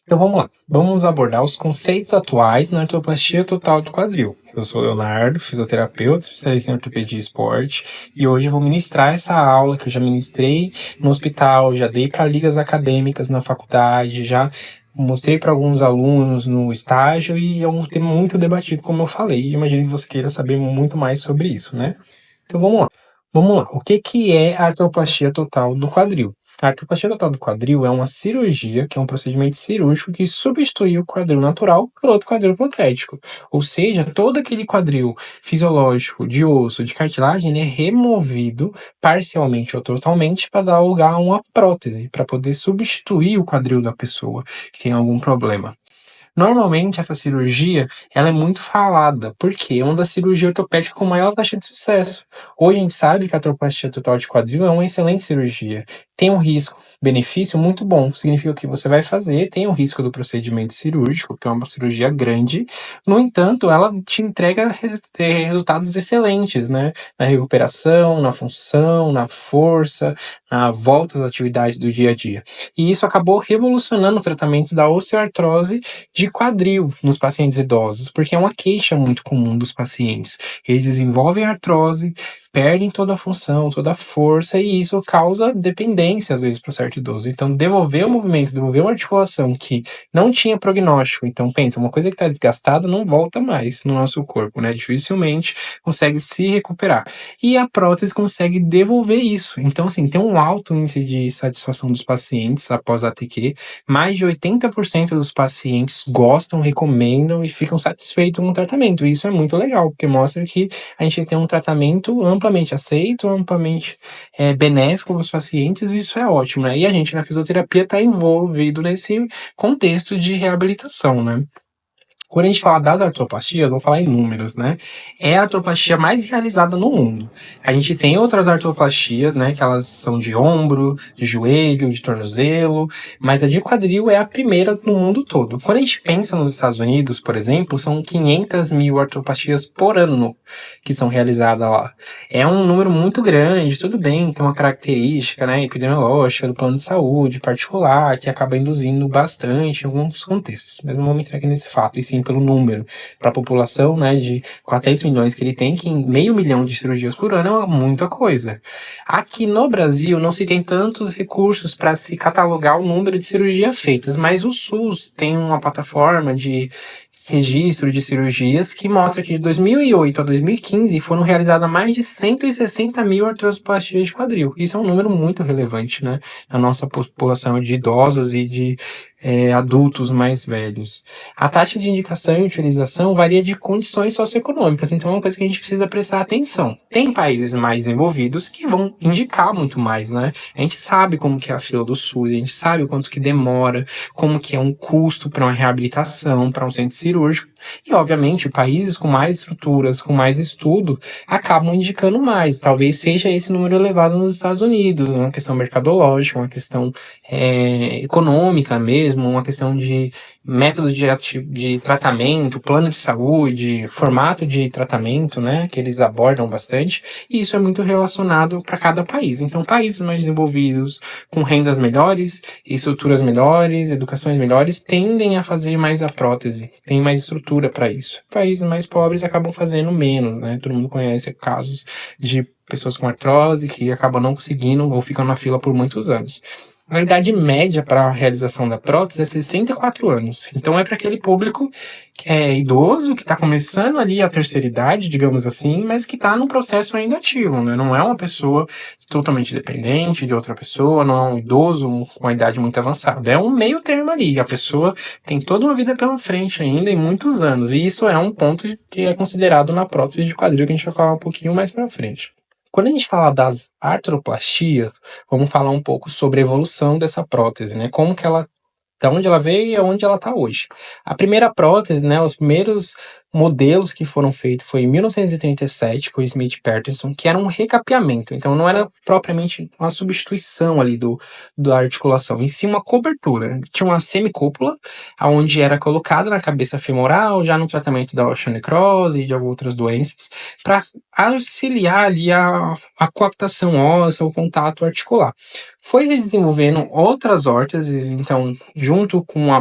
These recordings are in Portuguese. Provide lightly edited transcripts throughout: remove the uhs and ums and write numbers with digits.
Então vamos lá, vamos abordar os conceitos atuais na artroplastia total do quadril. Eu sou Leonardo, fisioterapeuta, especialista em ortopedia e esporte, e hoje eu vou ministrar essa aula que eu já ministrei no hospital, já dei para ligas acadêmicas na faculdade, já mostrei para alguns alunos no estágio e é um tema muito debatido, como eu falei, e imagino que você queira saber muito mais sobre isso, né? Então vamos lá. Vamos lá. O que é a artroplastia total do quadril? A artroplastia total do quadril é uma cirurgia, que é um procedimento cirúrgico que substitui o quadril natural por outro quadril protético. Ou seja, todo aquele quadril fisiológico de osso, de cartilagem, ele é removido parcialmente ou totalmente para dar lugar a uma prótese, para poder substituir o quadril da pessoa que tem algum problema. Normalmente, essa cirurgia, ela é muito falada, porque é uma das cirurgias ortopédicas com maior taxa de sucesso. Hoje a gente sabe que a artroplastia total de quadril é uma excelente cirurgia. Tem um risco-benefício muito bom. Significa que você vai fazer, tem o risco do procedimento cirúrgico, que é uma cirurgia grande. No entanto, ela te entrega resultados excelentes, né? Na recuperação, na função, na força, na volta às atividades do dia a dia. E isso acabou revolucionando o tratamento da osteoartrose de quadril nos pacientes idosos, porque é uma queixa muito comum dos pacientes. Eles desenvolvem artrose, perdem toda a função, toda a força, e isso causa dependência, às vezes, para certo idoso. Então, devolver o movimento, devolver uma articulação que não tinha prognóstico. Então, pensa, uma coisa que está desgastada não volta mais no nosso corpo, né? Dificilmente consegue se recuperar. E a prótese consegue devolver isso. Então, assim, tem um alto índice de satisfação dos pacientes após a ATQ. Mais de 80% dos pacientes gostam, recomendam e ficam satisfeitos com o tratamento. E isso é muito legal, porque mostra que a gente tem um tratamento amplamente aceito, amplamente benéfico para os pacientes, e isso é ótimo, né? E a gente na fisioterapia está envolvido nesse contexto de reabilitação, né? Quando a gente fala das artroplastias, vamos falar em números, né? É a artroplastia mais realizada no mundo. A gente tem outras artroplastias, né? Que elas são de ombro, de joelho, de tornozelo, mas a de quadril é a primeira no mundo todo. Quando a gente pensa nos Estados Unidos, por exemplo, são 500 mil artroplastias por ano que são realizadas lá. É um número muito grande, tudo bem, tem uma característica, né, epidemiológica do plano de saúde particular, que acaba induzindo bastante em alguns contextos, mas não vou entrar aqui nesse fato, e sim pelo número. Para a população, né, de 400 milhões que ele tem, que em meio milhão de cirurgias por ano é muita coisa. Aqui no Brasil não se tem tantos recursos para se catalogar o número de cirurgias feitas, mas o SUS tem uma plataforma de registro de cirurgias que mostra que de 2008 a 2015 foram realizadas mais de 160 mil artroplastias de quadril. Isso é um número muito relevante, né, na nossa população de idosos e de adultos mais velhos. A taxa de indicação e utilização varia de condições socioeconômicas, então é uma coisa que a gente precisa prestar atenção. Tem países mais desenvolvidos que vão indicar muito mais, né? A gente sabe como que é a fila do SUS, a gente sabe o quanto que demora, como que é um custo para uma reabilitação, para um centro cirúrgico, e obviamente países com mais estruturas, com mais estudo, acabam indicando mais. Talvez seja esse número elevado nos Estados Unidos, uma questão mercadológica, uma questão econômica mesmo, uma questão de método de tratamento, plano de saúde, formato de tratamento, né, que eles abordam bastante, e isso é muito relacionado para cada país. Então, países mais desenvolvidos, com rendas melhores, estruturas melhores, educações melhores, tendem a fazer mais a prótese, tem mais estrutura para isso. Países mais pobres acabam fazendo menos, né? Todo mundo conhece casos de pessoas com artrose que acabam não conseguindo ou ficam na fila por muitos anos. A idade média para a realização da prótese é 64 anos. Então é para aquele público que é idoso, que está começando ali a terceira idade, digamos assim, mas que está num processo ainda ativo, né? Não é uma pessoa totalmente dependente de outra pessoa, não é um idoso com uma idade muito avançada. É um meio termo ali. A pessoa tem toda uma vida pela frente ainda e muitos anos. E isso é um ponto que é considerado na prótese de quadril, que a gente vai falar um pouquinho mais para frente. Quando a gente fala das artroplastias, vamos falar um pouco sobre a evolução dessa prótese, né? Como que ela, da onde ela veio e aonde ela está hoje. A primeira prótese, né? Os primeiros modelos que foram feitos foi em 1937 com Smith Peterson, que era um recapeamento, então não era propriamente uma substituição ali da articulação, em si uma cobertura. Tinha uma semicúpula, onde era colocada na cabeça femoral, já no tratamento da osteonecrose e de outras doenças, para auxiliar ali a coaptação óssea, o contato articular. Foi se desenvolvendo outras órteses, então, junto com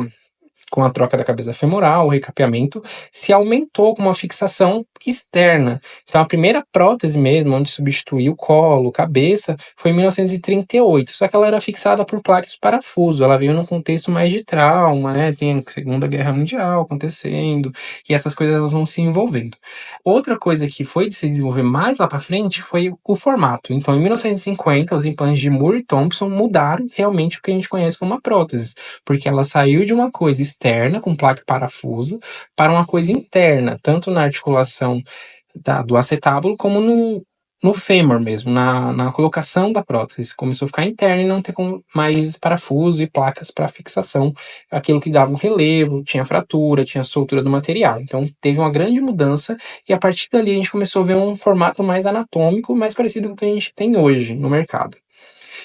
com a troca da cabeça femoral, o recapeamento, se aumentou com uma fixação externa. Então, a primeira prótese mesmo, onde substituiu o colo, cabeça, foi em 1938. Só que ela era fixada por placas de parafuso. Ela veio num contexto mais de trauma, né? Tem a Segunda Guerra Mundial acontecendo, e essas coisas elas vão se envolvendo. Outra coisa que foi de se desenvolver mais lá para frente foi o formato. Então, em 1950, os implantes de Moore e Thompson mudaram realmente o que a gente conhece como uma prótese, porque ela saiu de uma coisa externa, com placa e parafuso, para uma coisa interna, tanto na articulação do acetábulo como no fêmur mesmo, na colocação da prótese. Começou a ficar interna e não ter mais parafuso e placas para fixação, aquilo que dava um relevo, tinha fratura, tinha soltura do material. Então teve uma grande mudança e a partir dali a gente começou a ver um formato mais anatômico, mais parecido com o que a gente tem hoje no mercado.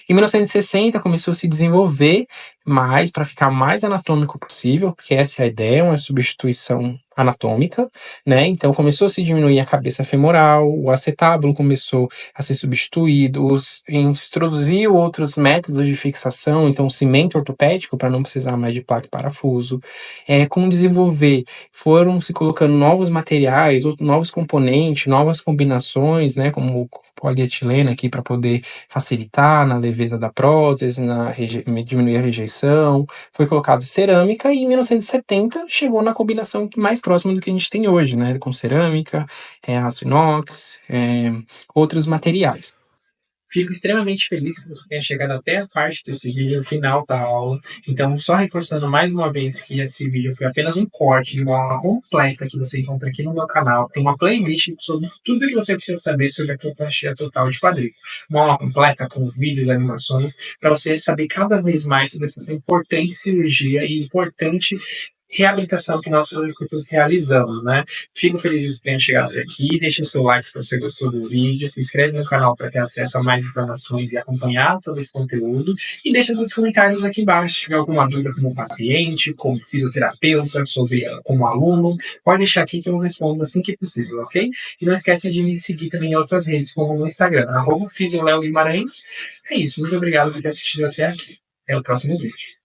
Em 1960 começou a se desenvolver mais para ficar mais anatômico possível, porque essa é a ideia, uma substituição anatômica, né? Então começou a se diminuir a cabeça femoral, o acetábulo começou a ser substituído, introduziu outros métodos de fixação, então cimento ortopédico para não precisar mais de placa e parafuso. Com o desenvolver, foram se colocando novos materiais, novos componentes, novas combinações, né? Como o polietileno aqui para poder facilitar na leveza da prótese, diminuir a rejeição. Foi colocado cerâmica e em 1970 chegou na combinação mais próxima do que a gente tem hoje, né? Com cerâmica, aço inox, outros materiais. Fico extremamente feliz que você tenha chegado até a parte desse vídeo, o final da aula. Então, só reforçando mais uma vez que esse vídeo foi apenas um corte de uma aula completa que você encontra aqui no meu canal. Tem uma playlist sobre tudo que você precisa saber sobre a artroplastia total de quadril. Uma aula completa com vídeos e animações para você saber cada vez mais sobre essa importante cirurgia e importante reabilitação que nós fisioterapeutas realizamos, né? Fico feliz de você tenha chegado até aqui. Deixe seu like se você gostou do vídeo. Se inscreve no canal para ter acesso a mais informações e acompanhar todo esse conteúdo. E deixe seus comentários aqui embaixo. Se tiver alguma dúvida como paciente, como fisioterapeuta, sobre como aluno, pode deixar aqui que eu respondo assim que possível, ok? E não esquece de me seguir também em outras redes, como no Instagram, @FisioLeoGuimarães. É isso. Muito obrigado por ter assistido até aqui. Até o próximo vídeo.